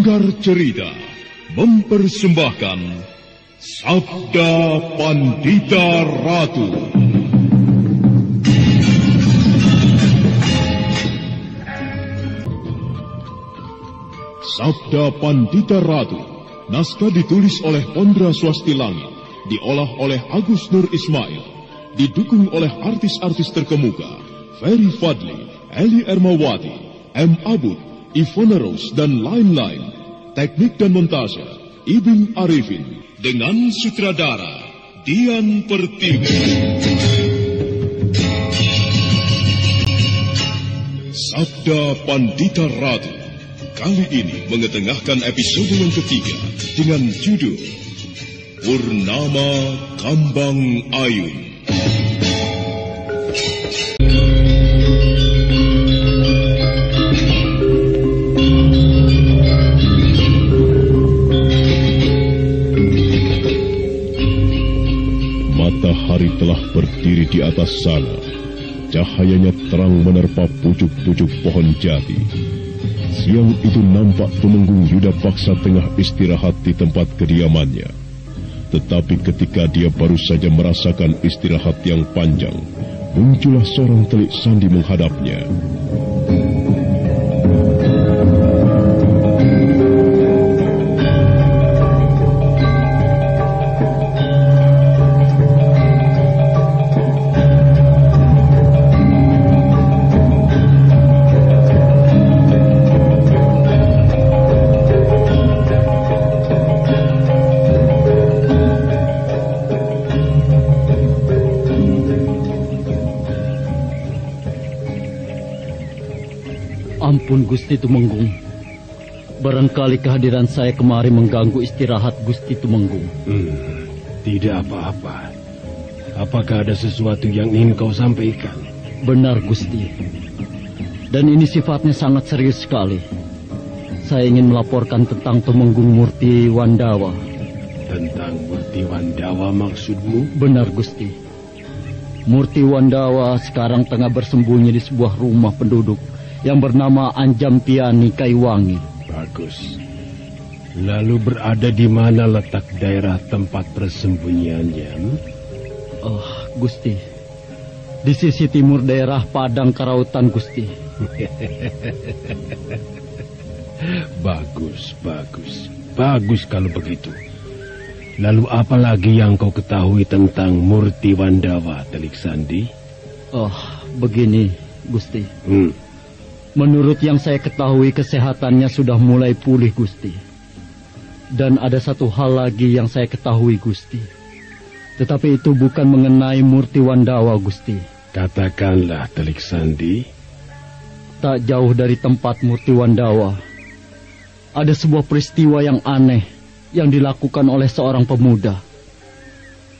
Sanggar Cerita mempersembahkan Sabda Pandita Ratu. Sabda Pandita Ratu, naskah ditulis oleh Pondra Swasti Langit, diolah oleh Agus Nur Ismail, didukung oleh artis-artis terkemuka, Ferry Fadli, Eli Ermawati, M. Abud, Ivona Rose, dan lain-lain. Teknik dan montase, Ibing Arifin, dengan sutradara Dian Pertiwi. Sabda Pandita Ratu kali ini mengetengahkan episode yang ketiga dengan judul Purnama Kambang Ayun. Matahari telah berdiri di atas sana. Cahayanya terang menerpa pucuk-pucuk pohon jati. Siang itu nampak Tumenggung Yuda Paksa tengah istirahat di tempat kediamannya. Tetapi ketika dia baru saja merasakan istirahat yang panjang, muncullah seorang telik sandi menghadapnya. Ampun Gusti Tumenggung, barangkali kehadiran saya kemari mengganggu istirahat Gusti Tumenggung. Tidak apa-apa. Apakah ada sesuatu yang ingin kau sampaikan? Benar Gusti, dan ini sifatnya sangat serius sekali. Saya ingin melaporkan tentang Tumenggung Murti Wandawa. Tentang Murti Wandawa maksudmu? Benar Gusti. Murti Wandawa sekarang tengah bersembunyi di sebuah rumah penduduk yang bernama Anjamtiani Kaiwangi. Bagus. Lalu berada di mana letak daerah tempat persembunyiannya? Gusti, di sisi timur daerah Padang Karautan, Gusti. Bagus kalau begitu. Lalu apa lagi yang kau ketahui tentang Murti Wandawa, Telik Sandi? Begini, Gusti. Menurut yang saya ketahui, kesehatannya sudah mulai pulih, Gusti. Dan ada satu hal lagi yang saya ketahui, Gusti. Tetapi itu bukan mengenai Murti Wandawa, Gusti. Katakanlah, Telik Sandi. Tak jauh dari tempat Murti Wandawa, ada sebuah peristiwa yang aneh yang dilakukan oleh seorang pemuda.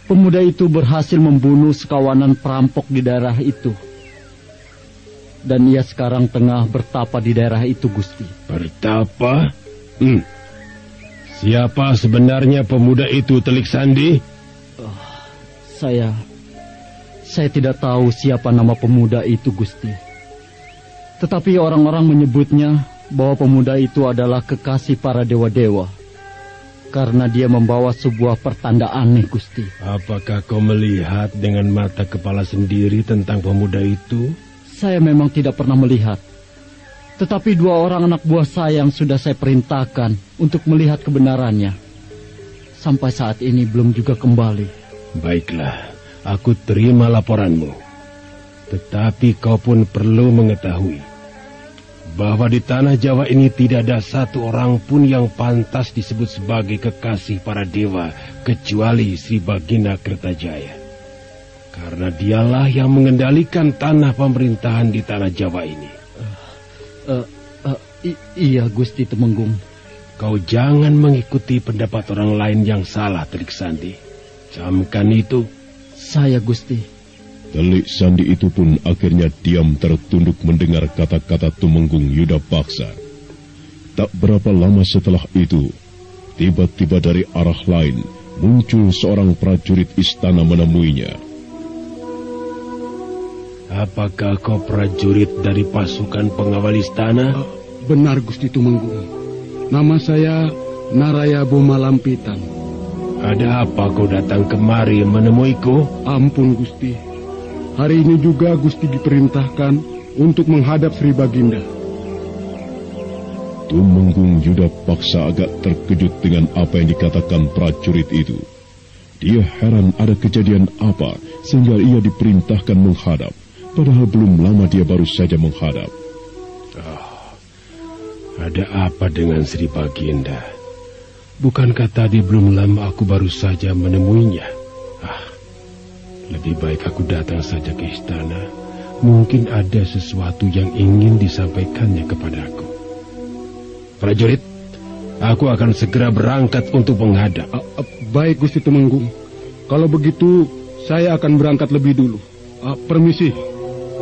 Pemuda itu berhasil membunuh sekawanan perampok di daerah itu. Dan ia sekarang tengah bertapa di daerah itu, Gusti. Bertapa? Siapa sebenarnya pemuda itu, Telik Sandi? Saya tidak tahu siapa nama pemuda itu, Gusti. Tetapi orang-orang menyebutnya bahwa pemuda itu adalah kekasih para dewa-dewa. Karena dia membawa sebuah pertanda aneh, Gusti. Apakah kau melihat dengan mata kepala sendiri tentang pemuda itu? Saya memang tidak pernah melihat. Tetapi dua orang anak buah saya yang sudah saya perintahkan untuk melihat kebenarannya, sampai saat ini belum juga kembali. Baiklah, aku terima laporanmu. Tetapi kau pun perlu mengetahui bahwa di tanah Jawa ini tidak ada satu orang pun yang pantas disebut sebagai kekasih para dewa kecuali Sri Bagina Kertajaya. Karena dialah yang mengendalikan tanah pemerintahan di tanah Jawa ini. Iya, Gusti Tumenggung. Kau jangan mengikuti pendapat orang lain yang salah, Telik Sandi. Camkan itu. Saya, Gusti. Telik Sandi itu pun akhirnya diam tertunduk mendengar kata-kata Tumenggung Yuda Paksa. Tak berapa lama setelah itu, tiba-tiba dari arah lain muncul seorang prajurit istana menemuinya. Apakah kau prajurit dari pasukan pengawal istana? Benar, Gusti Tumenggung. Nama saya Naraya Bomalampitan. Ada apa kau datang kemari menemuiku? Ampun Gusti. Hari ini juga Gusti diperintahkan untuk menghadap Sri Baginda. Tumenggung Yudapaksa agak terkejut dengan apa yang dikatakan prajurit itu. Dia heran ada kejadian apa sehingga ia diperintahkan menghadap, padahal belum lama dia baru saja menghadap. Ada apa dengan Sri Baginda? Bukankah tadi belum lama aku baru saja menemuinya? Lebih baik aku datang saja ke istana. Mungkin ada sesuatu yang ingin disampaikannya kepadaku. Prajurit, aku akan segera berangkat untuk menghadap. Baik Gusti Tumenggung. Kalau begitu, saya akan berangkat lebih dulu. Permisi.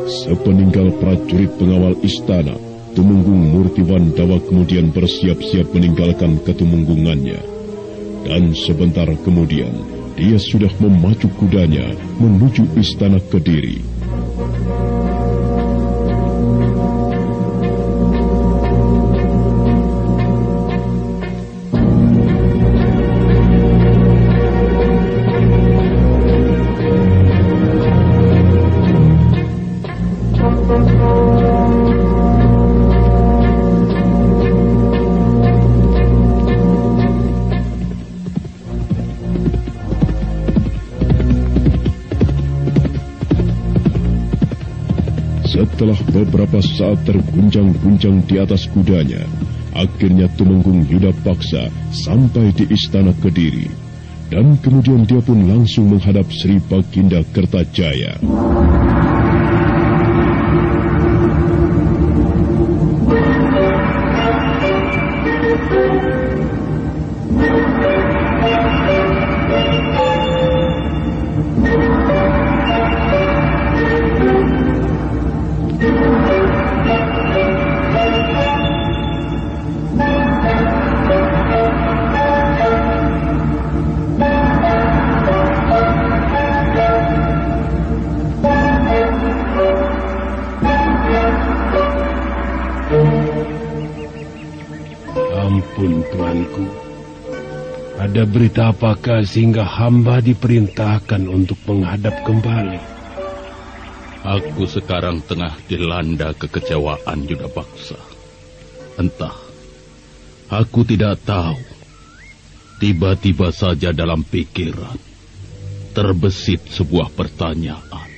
Sepeninggal prajurit pengawal istana, Tumenggung Murtiwandawa kemudian bersiap-siap meninggalkan ketumenggungannya. Dan sebentar kemudian, dia sudah memacu kudanya menuju istana Kediri. Setelah beberapa saat terguncang-guncang di atas kudanya, akhirnya Tumenggung Yudapaksa sampai di istana Kediri. Dan kemudian dia pun langsung menghadap Sri Baginda Kertajaya. Ampun Tuanku, ada berita apakah sehingga hamba diperintahkan untuk menghadap kembali? Aku sekarang tengah dilanda kekecewaan Yudapaksa. Entah, aku tidak tahu. Tiba-tiba saja dalam pikiran terbesit sebuah pertanyaan.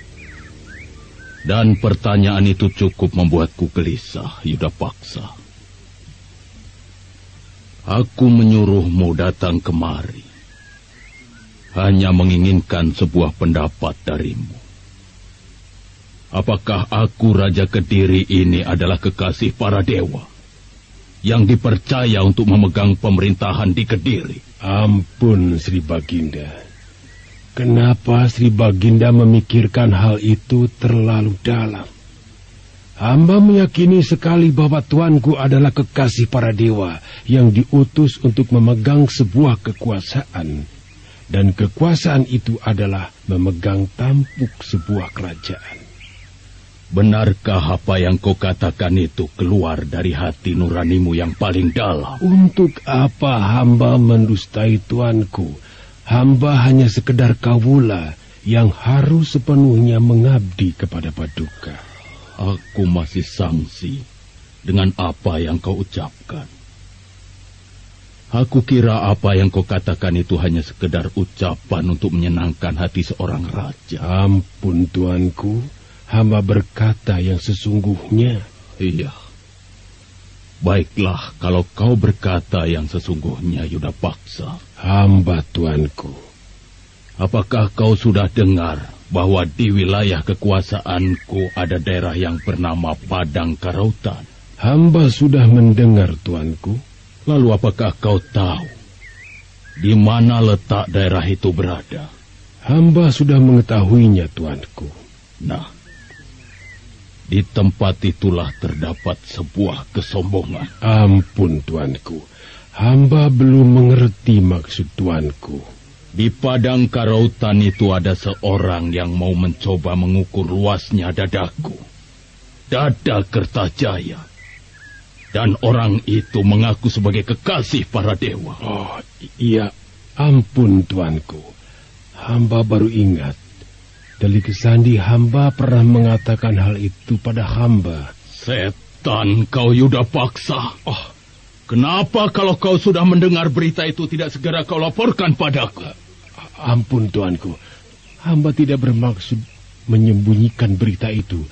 Dan pertanyaan itu cukup membuatku gelisah, Yudapaksa. Aku menyuruhmu datang kemari, hanya menginginkan sebuah pendapat darimu. Apakah aku Raja Kediri ini adalah kekasih para dewa yang dipercaya untuk memegang pemerintahan di Kediri? Ampun Sri Baginda, kenapa Sri Baginda memikirkan hal itu terlalu dalam? Hamba meyakini sekali bahwa Tuanku adalah kekasih para dewa yang diutus untuk memegang sebuah kekuasaan. Dan kekuasaan itu adalah memegang tampuk sebuah kerajaan. Benarkah apa yang kau katakan itu keluar dari hati nuranimu yang paling dalam? Untuk apa hamba mendustai Tuanku? Hamba hanya sekedar kawula yang harus sepenuhnya mengabdi kepada Paduka. Aku masih sangsi dengan apa yang kau ucapkan. Aku kira apa yang kau katakan itu hanya sekedar ucapan untuk menyenangkan hati seorang raja. Ampun Tuanku, hamba berkata yang sesungguhnya. Iya. Baiklah kalau kau berkata yang sesungguhnya, Yudapaksa. Hamba Tuanku. Apakah kau sudah dengar bahwa di wilayah kekuasaanku ada daerah yang bernama Padang Karautan? Hamba sudah mendengar, Tuanku. Lalu apakah kau tahu di mana letak daerah itu berada? Hamba sudah mengetahuinya, Tuanku. Nah, di tempat itulah terdapat sebuah kesombongan. Ampun, Tuanku. Hamba belum mengerti maksud Tuanku. Di Padang Karautan itu ada seorang yang mau mencoba mengukur luasnya dadaku. Dada Kertajaya. Dan orang itu mengaku sebagai kekasih para dewa. Oh, iya. Ampun, tuanku. Hamba baru ingat. Telik Sandi hamba pernah mengatakan hal itu pada hamba. Setan kau Yudapaksa. Oh, kenapa kalau kau sudah mendengar berita itu tidak segera kau laporkan padaku? Ampun, tuanku. Hamba tidak bermaksud menyembunyikan berita itu.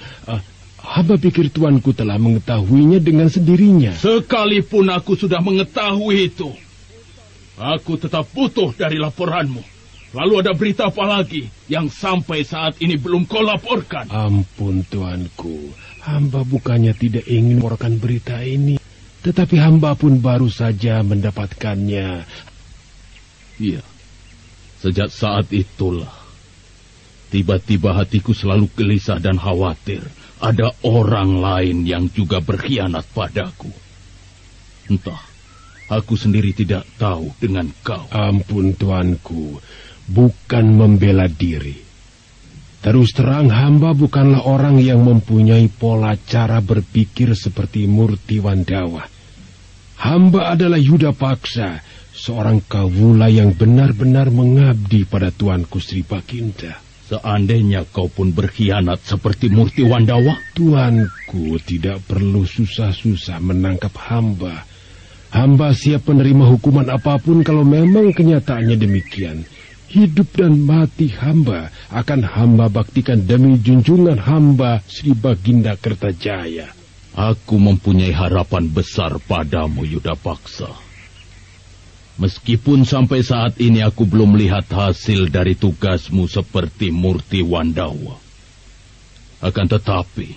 Hamba pikir tuanku telah mengetahuinya dengan sendirinya. Sekalipun aku sudah mengetahui itu, aku tetap butuh dari laporanmu. Lalu ada berita apa lagi yang sampai saat ini belum kau laporkan? Ampun, tuanku. Hamba bukannya tidak ingin melaporkan berita ini. Tetapi hamba pun baru saja mendapatkannya. Iya. Sejak saat itulah, tiba-tiba hatiku selalu gelisah dan khawatir. Ada orang lain yang juga berkhianat padaku. Entah, aku sendiri tidak tahu dengan kau. Ampun, tuanku. Bukan membela diri. Terus terang hamba bukanlah orang yang mempunyai pola cara berpikir seperti Murti Wandawa. Hamba adalah Yudapaksa, seorang kawula yang benar-benar mengabdi pada tuanku Sri Baginda. Seandainya kau pun berkhianat seperti Murti Wandawa? Tuanku tidak perlu susah-susah menangkap hamba. Hamba siap menerima hukuman apapun kalau memang kenyataannya demikian. Hidup dan mati hamba akan hamba baktikan demi junjungan hamba Sri Baginda Kertajaya. Aku mempunyai harapan besar padamu, Yudapaksa. Meskipun sampai saat ini aku belum melihat hasil dari tugasmu seperti Murti Wandawa. Akan tetapi,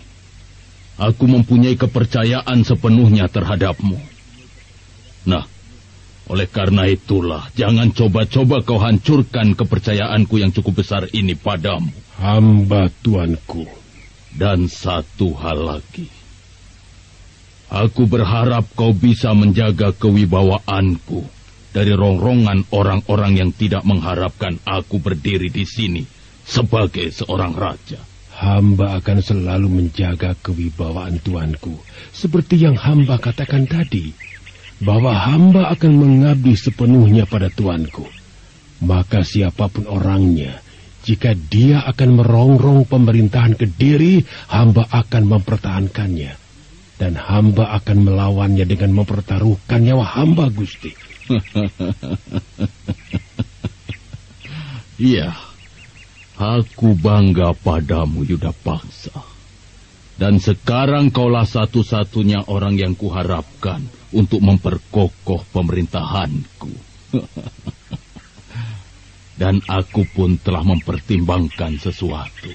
aku mempunyai kepercayaan sepenuhnya terhadapmu. Nah, oleh karena itulah, jangan coba-coba kau hancurkan kepercayaanku yang cukup besar ini padamu. Hamba, tuanku. Dan satu hal lagi. Aku berharap kau bisa menjaga kewibawaanku dari rongrongan orang-orang yang tidak mengharapkan aku berdiri di sini sebagai seorang raja. Hamba akan selalu menjaga kewibawaan tuanku, seperti yang hamba katakan tadi. Bahwa hamba akan mengabdi sepenuhnya pada tuanku. Maka siapapun orangnya, jika dia akan merongrong pemerintahan Kediri, hamba akan mempertahankannya. Dan hamba akan melawannya dengan mempertaruhkan nyawa hamba, Gusti. Iya, aku bangga padamu, Yudapaksa. Dan sekarang kaulah satu-satunya orang yang kuharapkan untuk memperkokoh pemerintahanku. Dan aku pun telah mempertimbangkan sesuatu.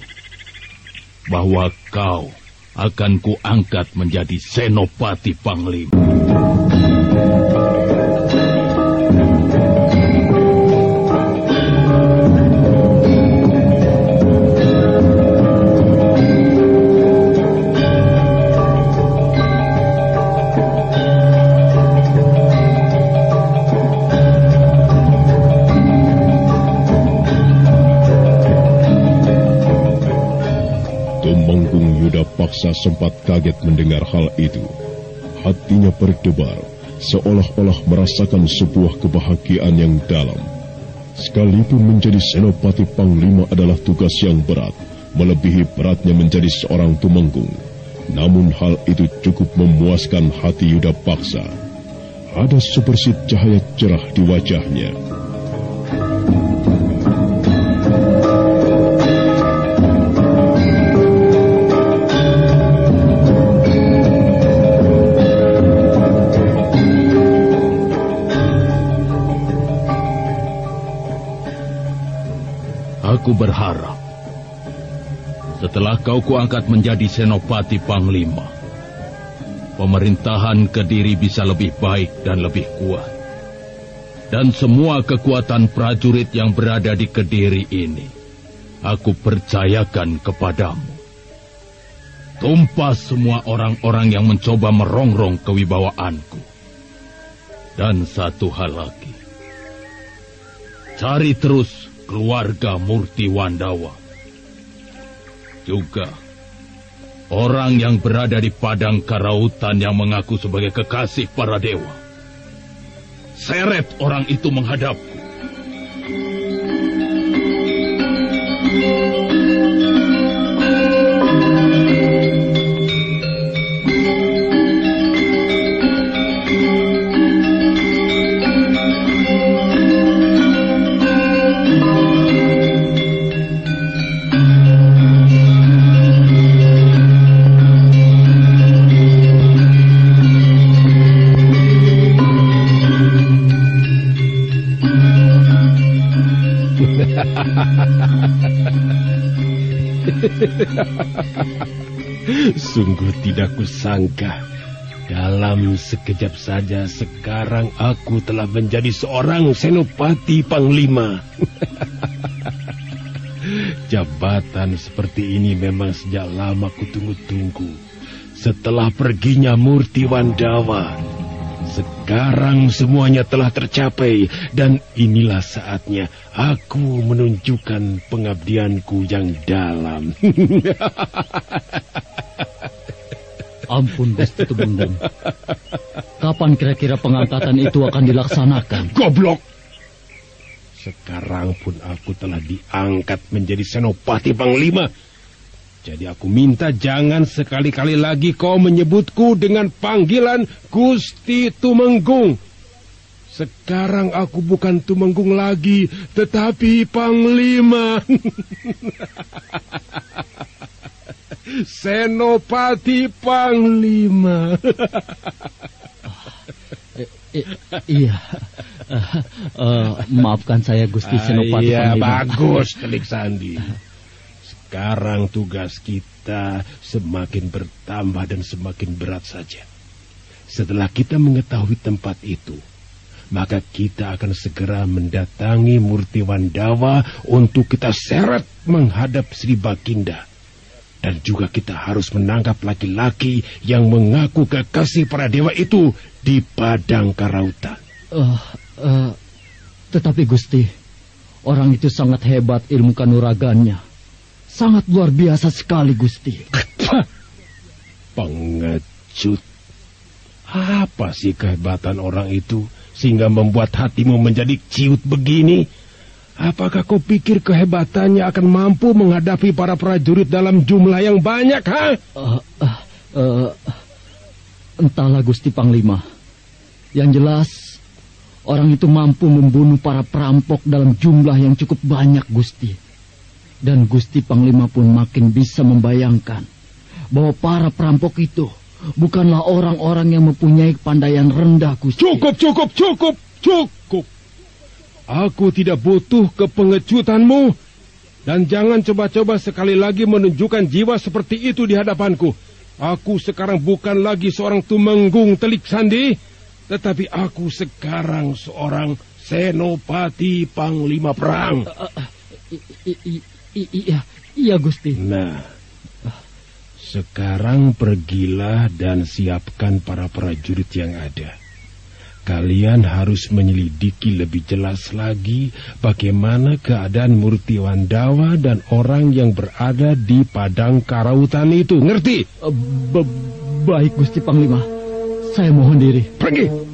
Bahwa kau akan kuangkat menjadi Senopati Panglima. Paksa sempat kaget mendengar hal itu. Hatinya berdebar, seolah-olah merasakan sebuah kebahagiaan yang dalam. Sekalipun menjadi Senopati Panglima adalah tugas yang berat, melebihi beratnya menjadi seorang tumenggung. Namun hal itu cukup memuaskan hati Yudapaksa. Ada sebersit cahaya cerah di wajahnya. Aku berharap setelah kau kuangkat menjadi Senopati Panglima, pemerintahan Kediri bisa lebih baik dan lebih kuat. Dan semua kekuatan prajurit yang berada di Kediri ini, aku percayakan kepadamu. Tumpas semua orang-orang yang mencoba merongrong kewibawaanku. Dan satu hal lagi, cari terus keluarga Murti Wandawa. Juga Orang yang berada di padang karautan yang mengaku sebagai kekasih para dewa. Seret orang itu menghadapku. Sungguh tidak kusangka, dalam sekejap saja sekarang aku telah menjadi seorang senopati panglima. Jabatan seperti ini memang sejak lama kutunggu-tunggu. Setelah perginya Murti Wandawa, sekarang semuanya telah tercapai, dan inilah saatnya aku menunjukkan pengabdianku yang dalam. Ampun, Gusti Tumenggung. Kapan kira-kira pengangkatan itu akan dilaksanakan? Goblok! Sekarang pun aku telah diangkat menjadi senopati panglima. Jadi aku minta jangan sekali-kali lagi kau menyebutku dengan panggilan Gusti Tumenggung. Sekarang aku bukan Tumenggung lagi, tetapi panglima. Senopati panglima. Iya. Maafkan saya, Gusti Senopati Iya, panglima. bagus, Telik Sandi. Sekarang tugas kita semakin bertambah dan semakin berat saja. Setelah kita mengetahui tempat itu, maka kita akan segera mendatangi Murti Wandawa untuk kita seret menghadap Sri Baginda. Dan juga kita harus menangkap laki-laki yang mengaku kekasih para dewa itu di padang karautan. Tetapi Gusti, orang itu sangat hebat ilmu kanuragannya. Sangat luar biasa sekali, Gusti. Pengecut. Apa sih kehebatan orang itu sehingga membuat hatimu menjadi ciut begini? Apakah kau pikir kehebatannya akan mampu menghadapi para prajurit dalam jumlah yang banyak, ha? Entahlah, Gusti Panglima. Yang jelas, orang itu mampu membunuh para perampok dalam jumlah yang cukup banyak, Gusti. Dan Gusti Panglima pun makin bisa membayangkan bahwa para perampok itu bukanlah orang-orang yang mempunyai kepandaian rendah, Gusti. Cukup. Aku tidak butuh kepengecutanmu. Dan jangan coba-coba sekali lagi menunjukkan jiwa seperti itu di hadapanku. Aku sekarang bukan lagi seorang Tumenggung Telik Sandi, tetapi aku sekarang seorang senopati panglima perang. Iya, Gusti. Nah, sekarang pergilah dan siapkan para prajurit yang ada. Kalian harus menyelidiki lebih jelas lagi bagaimana keadaan Murti Wandawa dan orang yang berada di padang karautan itu. Ngerti? Baik, Gusti Panglima. Saya mohon diri. Pergi!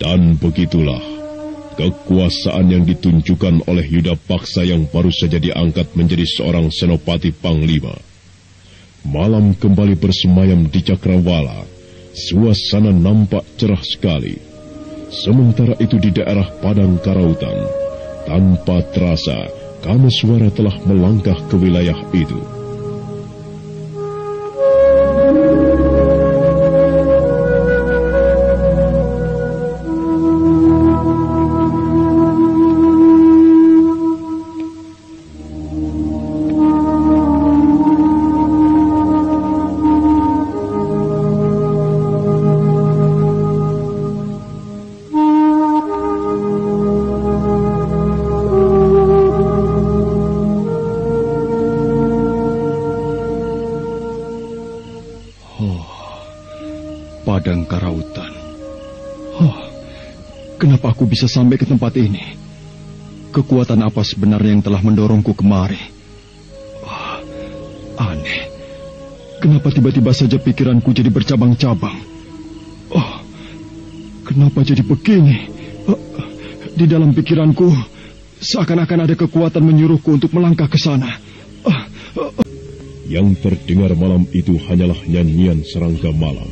Dan begitulah kekuasaan yang ditunjukkan oleh Yuda Paksa yang baru saja diangkat menjadi seorang senopati panglima. Malam kembali bersemayam di Cakrawala. Suasana nampak cerah sekali. Sementara itu di daerah padang karautan, tanpa terasa Kameswara telah melangkah ke wilayah itu. ladang Karautan. Oh, kenapa aku bisa sampai ke tempat ini? Kekuatan apa sebenarnya yang telah mendorongku kemari? Oh, aneh. Kenapa tiba-tiba saja pikiranku jadi bercabang-cabang? Oh, kenapa jadi begini? Di dalam pikiranku seakan-akan ada kekuatan menyuruhku untuk melangkah ke sana. Yang terdengar malam itu hanyalah nyanyian serangga malam.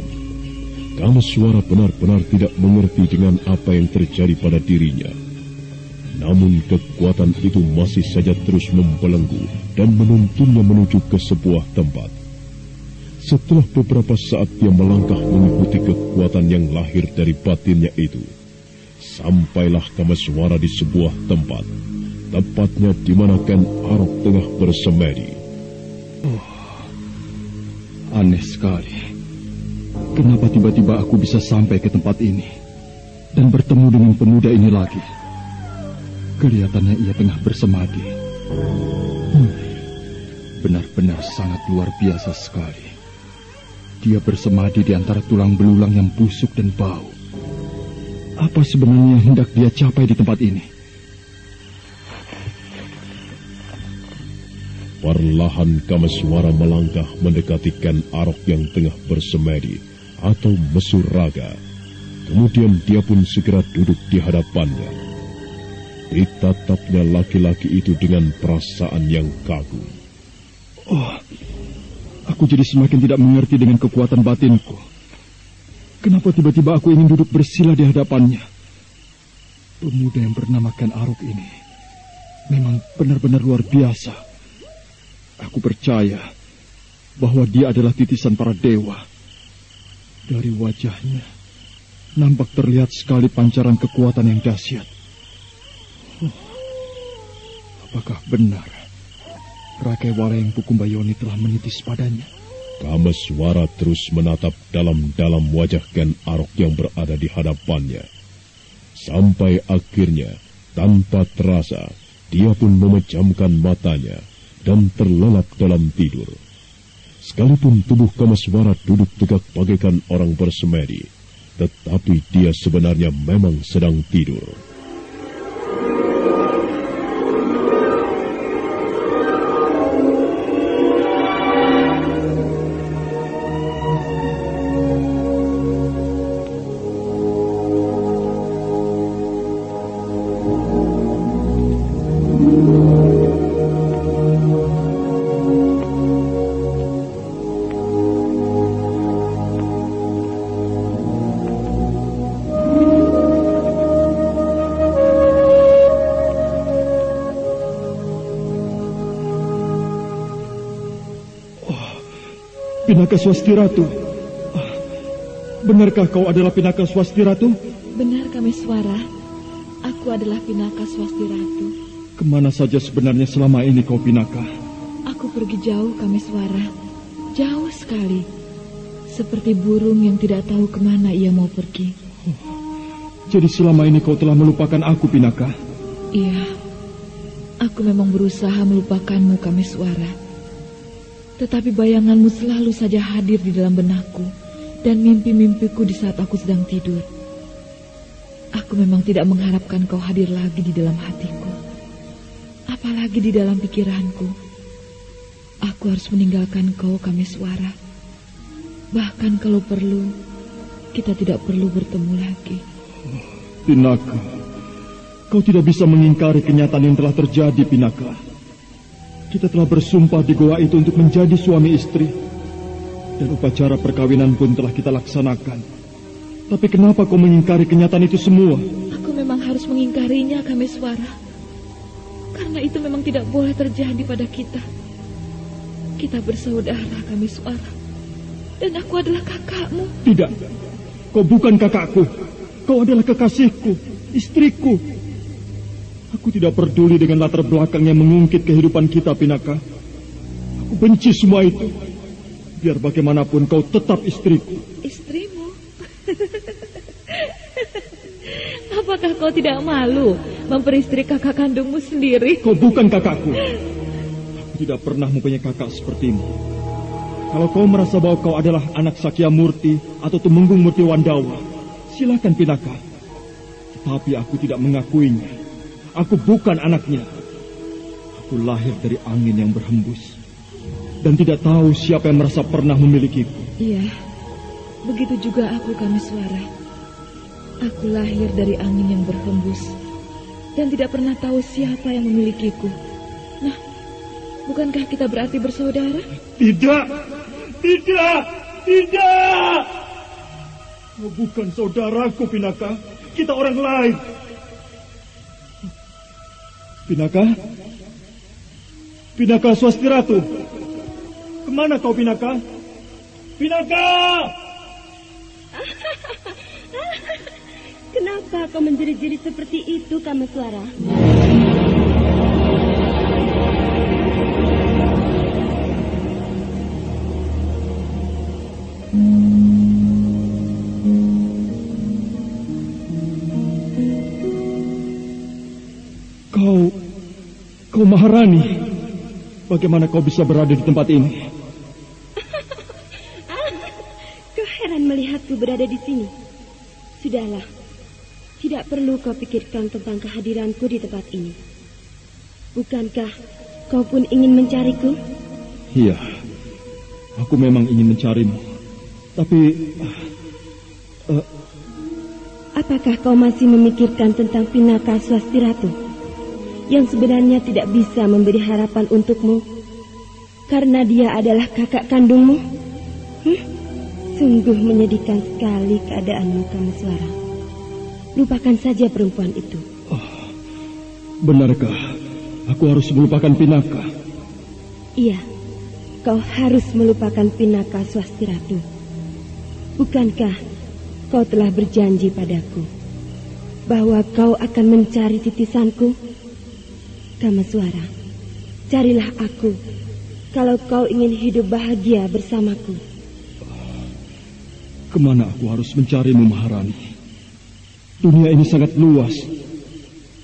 Kameswara benar-benar tidak mengerti dengan apa yang terjadi pada dirinya. Namun kekuatan itu masih saja terus membelenggu dan menuntunnya menuju ke sebuah tempat. Setelah beberapa saat dia melangkah mengikuti kekuatan yang lahir dari batinnya itu, sampailah Kameswara di sebuah tempat, tepatnya di mana Ken Arok tengah bersemedi. Oh, aneh sekali. Kenapa tiba-tiba aku bisa sampai ke tempat ini dan bertemu dengan pemuda ini lagi? Kelihatannya ia tengah bersemadi. Benar-benar sangat luar biasa sekali. Dia bersemadi di antara tulang belulang yang busuk dan bau. Apa sebenarnya yang hendak dia capai di tempat ini? Perlahan Kameswara melangkah mendekati Ken Arok yang tengah bersemedi atau mesur raga. Kemudian dia pun segera duduk di hadapannya. Ditatapnya laki-laki itu dengan perasaan yang kagum. Oh, aku jadi semakin tidak mengerti dengan kekuatan batinku. Kenapa tiba-tiba aku ingin duduk bersila di hadapannya? Pemuda yang bernama Ken Arok ini memang benar-benar luar biasa. Aku percaya bahwa dia adalah titisan para dewa. Dari wajahnya nampak terlihat sekali pancaran kekuatan yang dahsyat. Apakah benar Rakai Walayang Pukumbayoni telah menitis padanya? Kameswara terus menatap dalam-dalam wajah Ken Arok yang berada di hadapannya. Sampai akhirnya, tanpa terasa, dia pun memejamkan matanya dan terlelap dalam tidur. Sekalipun tubuh Kameswara duduk tegak bagaikan orang bersemedi, tetapi dia sebenarnya memang sedang tidur. Pinaka Swasti Ratu. Benarkah kau adalah Pinaka Swasti Ratu? Benar, Kameswara. Aku adalah Pinaka Swasti Ratu. Kemana saja sebenarnya selama ini kau, Pinaka? Aku pergi jauh, Kameswara. Jauh sekali. Seperti burung yang tidak tahu kemana ia mau pergi. Jadi selama ini kau telah melupakan aku, Pinaka? Iya. Aku memang berusaha melupakanmu, Kameswara. Tetapi bayanganmu selalu saja hadir di dalam benakku dan mimpi-mimpiku di saat aku sedang tidur. Aku memang tidak mengharapkan kau hadir lagi di dalam hatiku, apalagi di dalam pikiranku. Aku harus meninggalkan kau, Kameswara. Bahkan kalau perlu, kita tidak perlu bertemu lagi. Pinaka, kau tidak bisa mengingkari kenyataan yang telah terjadi, Pinaka. Kita telah bersumpah di goa itu untuk menjadi suami istri. Dan upacara perkawinan pun telah kita laksanakan. Tapi kenapa kau mengingkari kenyataan itu semua? Aku memang harus mengingkarinya, Kameswara. Karena itu memang tidak boleh terjadi pada kita. Kita bersaudara, Kameswara. Dan aku adalah kakakmu. Tidak, kau bukan kakakku. Kau adalah kekasihku, istriku. Aku tidak peduli dengan latar belakang yang mengungkit kehidupan kita, Pinaka. Aku benci semua itu. Biar bagaimanapun kau tetap istriku. Istrimu? Apakah kau tidak malu memperistri kakak kandungmu sendiri? Kau bukan kakakku. Aku tidak pernah mempunyai kakak sepertimu. Kalau kau merasa bahwa kau adalah anak Sakya Murti atau Tumenggung Murti Wandawa, silakan Pinaka. Tetapi aku tidak mengakuinya. Aku bukan anaknya. Aku lahir dari angin yang berhembus. Dan tidak tahu siapa yang merasa pernah memilikiku. Iya, begitu juga aku, Kameswara. Aku lahir dari angin yang berhembus. Dan tidak pernah tahu siapa yang memilikiku. Nah, bukankah kita berarti bersaudara? Tidak! Tidak! Tidak! Kau bukan saudaraku, Pinaka. Kita orang lain. Pinaka? Pinaka Swastiratu. Kemana kau, Pinaka? Pinaka! Kenapa kau menjerit-jerit seperti itu, Kameswara? Kau Maharani. Bagaimana kau bisa berada di tempat ini? Kau heran melihatku berada di sini. Sudahlah. Tidak perlu kau pikirkan tentang kehadiranku di tempat ini. Bukankah kau pun ingin mencariku? Iya, aku memang ingin mencarimu. Tapi, apakah kau masih memikirkan tentang Pinaka Swastiratu? Yang sebenarnya tidak bisa memberi harapan untukmu. Karena dia adalah kakak kandungmu. Sungguh menyedihkan sekali keadaanmu, Kameswara. Lupakan saja perempuan itu. Benarkah aku harus melupakan Pinaka? Iya, kau harus melupakan Pinaka Swastiratu. Bukankah kau telah berjanji padaku bahwa kau akan mencari titisanku? Kameswara, carilah aku kalau kau ingin hidup bahagia bersamaku. Kemana aku harus mencarimu, Maharani? Dunia ini sangat luas.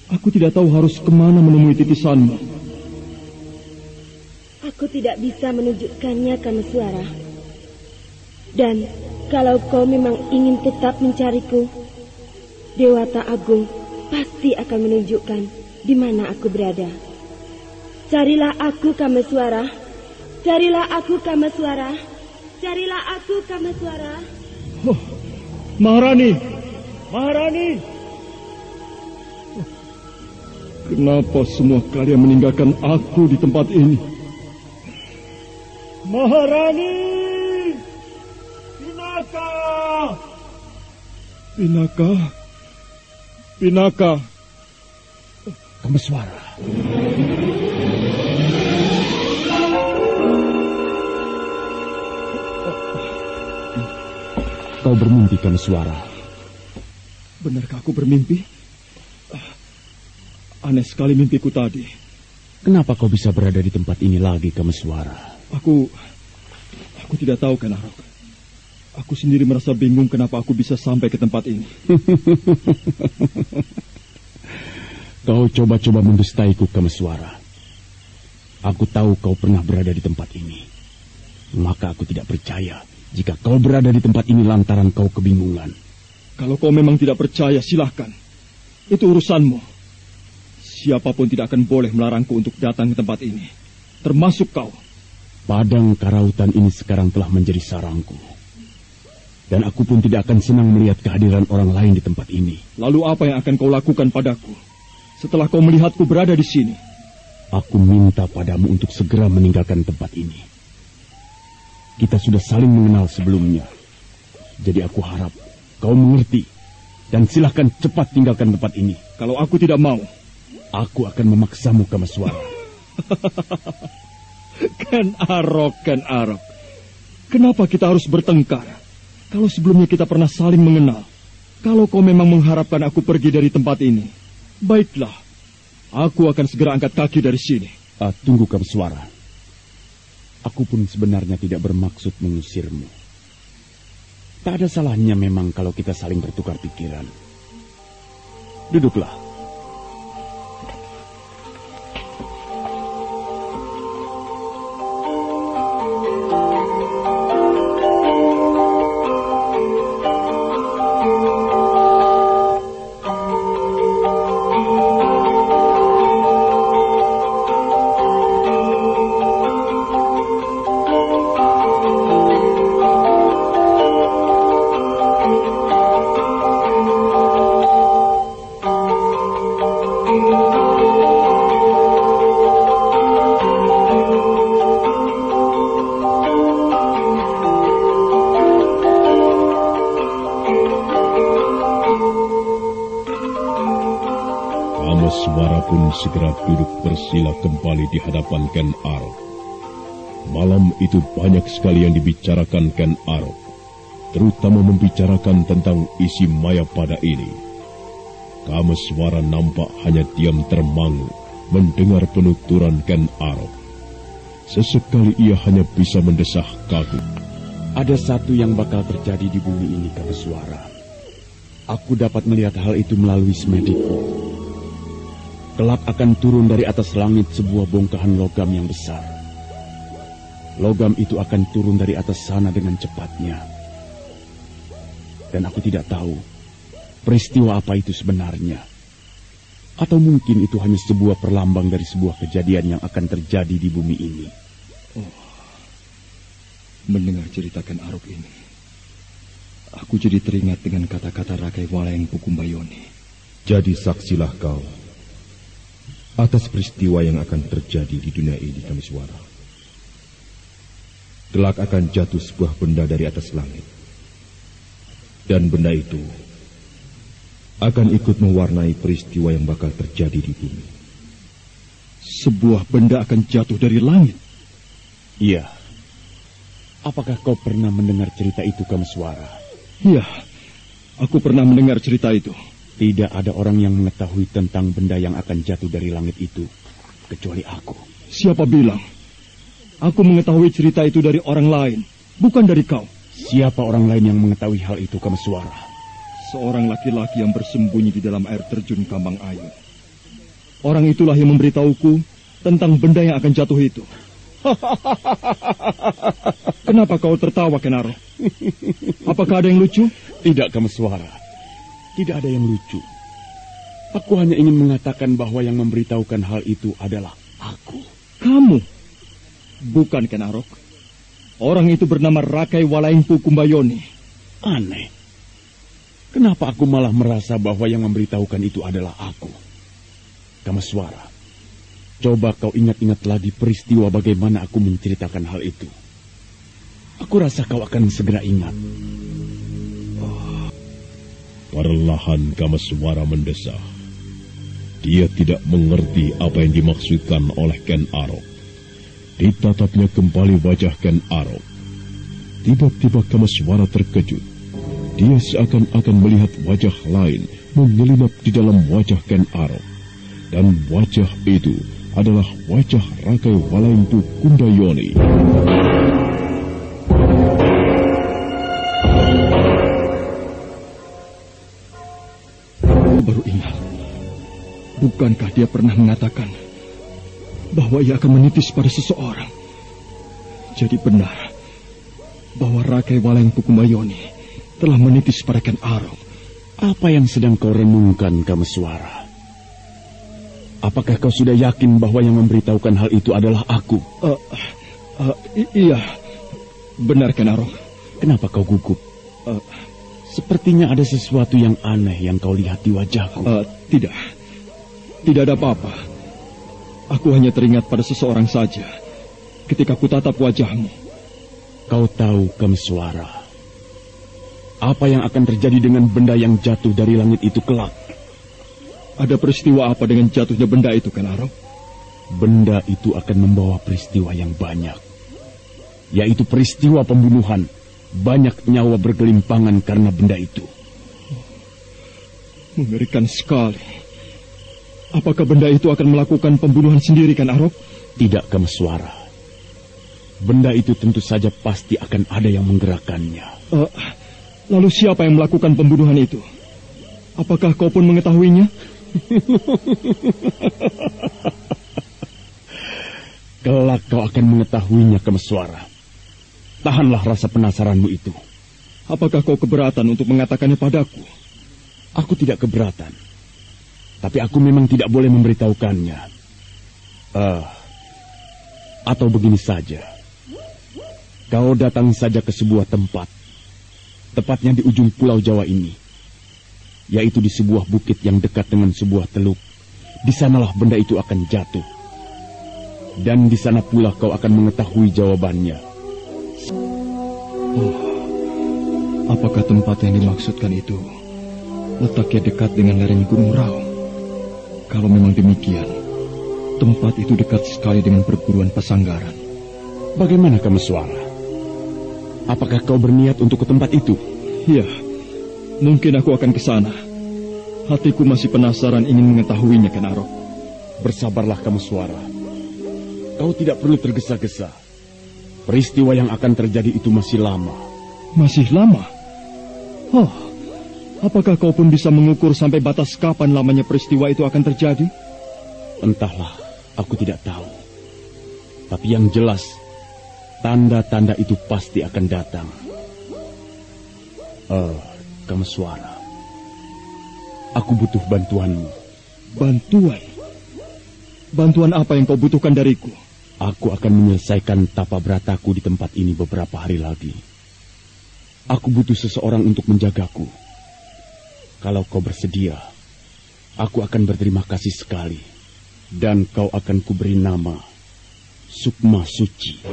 Aku tidak tahu harus kemana menemui titisanmu. Aku tidak bisa menunjukkannya, Kameswara. Dan kalau kau memang ingin tetap mencariku, Dewata Agung pasti akan menunjukkan di mana aku berada. Carilah aku, Kameswara. Carilah aku, Kameswara. Carilah aku, Kameswara. Oh, Maharani! Maharani! Kenapa semua kalian meninggalkan aku di tempat ini? Maharani! Pinaka! Pinaka! Pinaka! Kameswara. Kau bermimpi, Kameswara. Benarkah aku bermimpi? Aneh sekali mimpiku tadi. Kenapa kau bisa berada di tempat ini lagi, Kameswara? Aku tidak tahu, Kanarok. Aku sendiri merasa bingung kenapa aku bisa sampai ke tempat ini. Kau coba-coba mendustaiku, Kameswara. Aku tahu kau pernah berada di tempat ini. Maka aku tidak percaya jika kau berada di tempat ini lantaran kau kebingungan. Kalau kau memang tidak percaya, silahkan. Itu urusanmu. Siapapun tidak akan boleh melarangku untuk datang ke tempat ini. Termasuk kau. Padang karautan ini sekarang telah menjadi sarangku. Dan aku pun tidak akan senang melihat kehadiran orang lain di tempat ini. Lalu apa yang akan kau lakukan padaku setelah kau melihatku berada di sini? Aku minta padamu untuk segera meninggalkan tempat ini. Kita sudah saling mengenal sebelumnya. Jadi aku harap kau mengerti. Dan silahkan cepat tinggalkan tempat ini. Kalau aku tidak mau, aku akan memaksamu, Kameswara. Ken Arok. Kenapa kita harus bertengkar? Kalau sebelumnya kita pernah saling mengenal. Kalau kau memang mengharapkan aku pergi dari tempat ini, baiklah. Aku akan segera angkat kaki dari sini. Tunggu, Kameswara. Aku pun sebenarnya tidak bermaksud mengusirmu. Tak ada salahnya memang kalau kita saling bertukar pikiran. Duduklah. Kameswara pun segera duduk bersila kembali di hadapan Ken Arok. Malam itu banyak sekali yang dibicarakan Ken Arok, terutama membicarakan tentang isi Mayapada ini. Kameswara nampak hanya diam termangu mendengar penuturan Ken Arok. Sesekali ia hanya bisa mendesah kagum. Ada satu yang bakal terjadi di bumi ini, Kameswara. Aku dapat melihat hal itu melalui semediku. Kelak akan turun dari atas langit sebuah bongkahan logam yang besar. Logam itu akan turun dari atas sana dengan cepatnya. Dan aku tidak tahu peristiwa apa itu sebenarnya. Atau mungkin itu hanya sebuah perlambang dari sebuah kejadian yang akan terjadi di bumi ini. Oh, mendengar cerita Ken Arok ini, aku jadi teringat dengan kata-kata Rakai Walayang Pukumbayoni. Jadi saksilah kau atas peristiwa yang akan terjadi di dunia ini, Kameswara. Kelak akan jatuh sebuah benda dari atas langit. Dan benda itu akan ikut mewarnai peristiwa yang bakal terjadi di bumi. Sebuah benda akan jatuh dari langit? Iya. Apakah kau pernah mendengar cerita itu, Kameswara? Iya, aku pernah mendengar cerita itu. Tidak ada orang yang mengetahui tentang benda yang akan jatuh dari langit itu, kecuali aku. Siapa bilang? Aku mengetahui cerita itu dari orang lain, bukan dari kau. Siapa orang lain yang mengetahui hal itu, Kameswara? Seorang laki-laki yang bersembunyi di dalam air terjun Kambang Ayu. Orang itulah yang memberitahuku tentang benda yang akan jatuh itu. Kenapa kau tertawa, Ken Arok? Apakah ada yang lucu? Tidak, Kameswara. Tidak ada yang lucu. Aku hanya ingin mengatakan bahwa yang memberitahukan hal itu adalah aku. Kamu? Bukan, Ken Arok. Orang itu bernama Rakai Walayang Pukumbayoni. Aneh. Kenapa aku malah merasa bahwa yang memberitahukan itu adalah aku? Kameswara, coba kau ingat-ingat lagi peristiwa bagaimana aku menceritakan hal itu. Aku rasa kau akan segera ingat. Perlahan Kameswara mendesah. Dia tidak mengerti apa yang dimaksudkan oleh Ken Arok. Ditatapnya kembali wajah Ken Arok. Tiba-tiba Kameswara terkejut. Dia seakan-akan melihat wajah lain menyelinap di dalam wajah Ken Arok. Dan wajah itu adalah wajah Rakai Walayang Pukumbayoni. Aku baru ingat. Bukankah dia pernah mengatakan bahwa ia akan menitis pada seseorang? Jadi benar bahwa Rakai Walayang Pukumbayoni telah menitis pada Ken Arok. Apa yang sedang kau renungkan, Kameswara? Apakah kau sudah yakin bahwa yang memberitahukan hal itu adalah aku? Iya, benar, Ken Arok. Kenapa kau gugup? Sepertinya ada sesuatu yang aneh yang kau lihat di wajahku. Tidak ada apa-apa. Aku hanya teringat pada seseorang saja ketika ku tatap wajahmu. Kau tahu, Kameswara, apa yang akan terjadi dengan benda yang jatuh dari langit itu kelak? Ada peristiwa apa dengan jatuhnya benda itu, Ken Arok? Benda itu akan membawa peristiwa yang banyak, yaitu peristiwa pembunuhan. Banyak nyawa bergelimpangan karena benda itu. Mengerikan sekali. Apakah benda itu akan melakukan pembunuhan sendiri, Ken Arok? Tidak, Kameswara. Benda itu tentu saja pasti akan ada yang menggerakkannya. Lalu siapa yang melakukan pembunuhan itu? Apakah kau pun mengetahuinya? Kelak kau akan mengetahuinya, Kameswara. Tahanlah rasa penasaranmu itu. Apakah kau keberatan untuk mengatakannya padaku? Aku tidak keberatan. Tapi aku memang tidak boleh memberitahukannya. Atau begini saja. Kau datang saja ke sebuah tempat. Tepatnya di ujung pulau Jawa ini. Yaitu di sebuah bukit yang dekat dengan sebuah teluk. Di sanalah benda itu akan jatuh. Dan di sana pula kau akan mengetahui jawabannya. Apakah tempat yang dimaksudkan itu letaknya dekat dengan lereng Gunung Raung? Kalau memang demikian, tempat itu dekat sekali dengan perguruan Pasanggaran. Bagaimana Kameswara? Apakah kau berniat untuk ke tempat itu? Ya, mungkin aku akan ke sana. Hatiku masih penasaran ingin mengetahuinya, Kenarok. Bersabarlah Kameswara. Kau tidak perlu tergesa-gesa. Peristiwa yang akan terjadi itu masih lama. Masih lama? Oh, apakah kau pun bisa mengukur sampai batas kapan lamanya peristiwa itu akan terjadi? Entahlah, aku tidak tahu. Tapi yang jelas, tanda-tanda itu pasti akan datang. Kameswara, aku butuh bantuanmu. Bantuan? Bantuan apa yang kau butuhkan dariku? Aku akan menyelesaikan tapa berataku di tempat ini beberapa hari lagi. Aku butuh seseorang untuk menjagaku. Kalau kau bersedia, aku akan berterima kasih sekali. Dan kau akan kuberi nama Sukma Suci.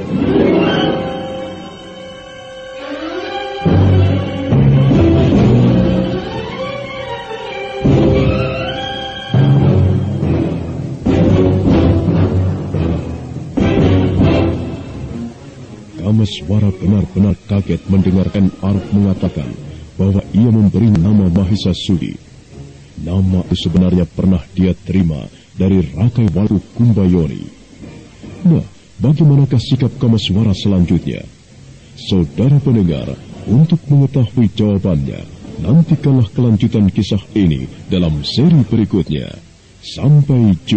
Kameswara benar-benar kaget mendengarkan Arif mengatakan bahwa ia memberi nama Mahisa Sudi. Nama itu sebenarnya pernah dia terima dari Rakai Watu Kumbayoni. Nah, bagaimanakah sikap Kameswara selanjutnya? Saudara pendengar, untuk mengetahui jawabannya, nantikanlah kelanjutan kisah ini dalam seri berikutnya. Sampai jumpa.